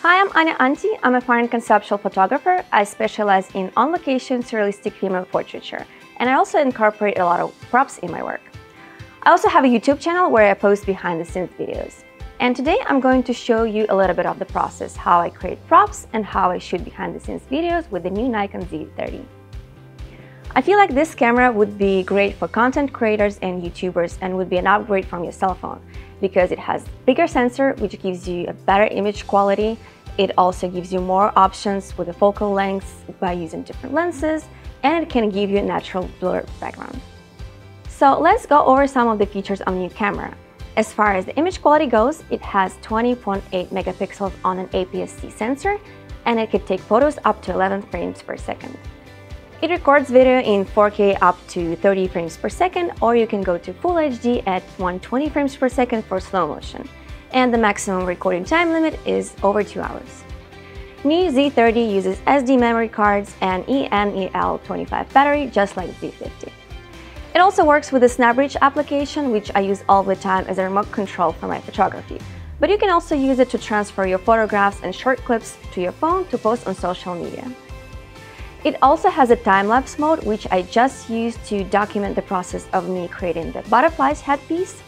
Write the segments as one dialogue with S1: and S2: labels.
S1: Hi, I'm Anya Anti. I'm a fine conceptual photographer. I specialize in on-location surrealistic female portraiture, and I also incorporate a lot of props in my work. I also have a YouTube channel where I post behind-the-scenes videos. And today I'm going to show you a little bit of the process, how I create props and how I shoot behind-the-scenes videos with the new Nikon Z30. I feel like this camera would be great for content creators and YouTubers and would be an upgrade from your cell phone because it has bigger sensor which gives you a better image quality. It also gives you more options with the focal lengths by using different lenses, and it can give you a natural blur background. So let's go over some of the features of the new camera. As far as the image quality goes, it has 20.8 megapixels on an APS-C sensor, and it can take photos up to 11 frames per second. It records video in 4K up to 30 frames per second, or you can go to Full HD at 120 frames per second for slow motion. And the maximum recording time limit is over 2 hours. New Z30 uses SD memory cards and ENEL25 battery, just like Z50. It also works with the SnapBridge application, which I use all the time as a remote control for my photography. But you can also use it to transfer your photographs and short clips to your phone to post on social media. It also has a time-lapse mode, which I just used to document the process of me creating the butterflies headpiece,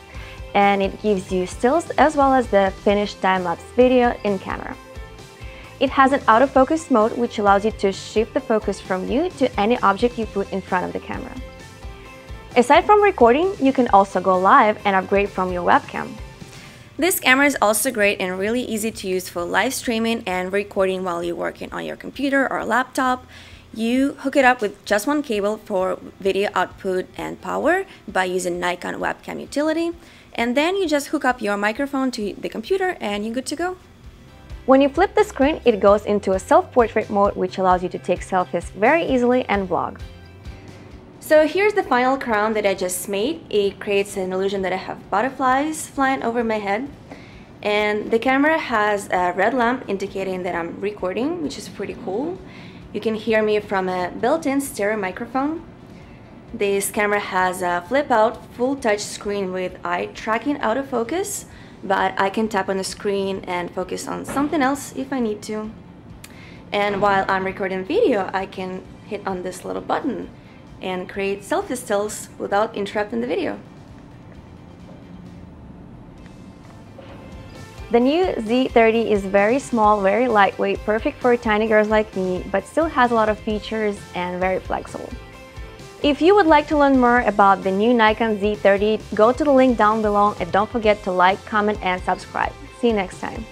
S1: and it gives you stills as well as the finished time-lapse video in camera. It has an autofocus mode, which allows you to shift the focus from you to any object you put in front of the camera. Aside from recording, you can also go live and upgrade from your webcam. This camera is also great and really easy to use for live streaming and recording while you're working on your computer or laptop. You hook it up with just one cable for video output and power by using Nikon Webcam utility, and then you just hook up your microphone to the computer and you're good to go. When you flip the screen, it goes into a self-portrait mode, which allows you to take selfies very easily and vlog. So here's the final crown that I just made. It creates an illusion that I have butterflies flying over my head. And the camera has a red lamp indicating that I'm recording, which is pretty cool. You can hear me from a built-in stereo microphone. This camera has a flip-out full touch screen with eye tracking autofocus, but I can tap on the screen and focus on something else if I need to. And while I'm recording video, I can hit on this little button and create selfie stills without interrupting the video. The new Z30 is very small, very lightweight, perfect for tiny girls like me, but still has a lot of features and very flexible. If you would like to learn more about the new Nikon Z30, go to the link down below and don't forget to like, comment, and subscribe. See you next time.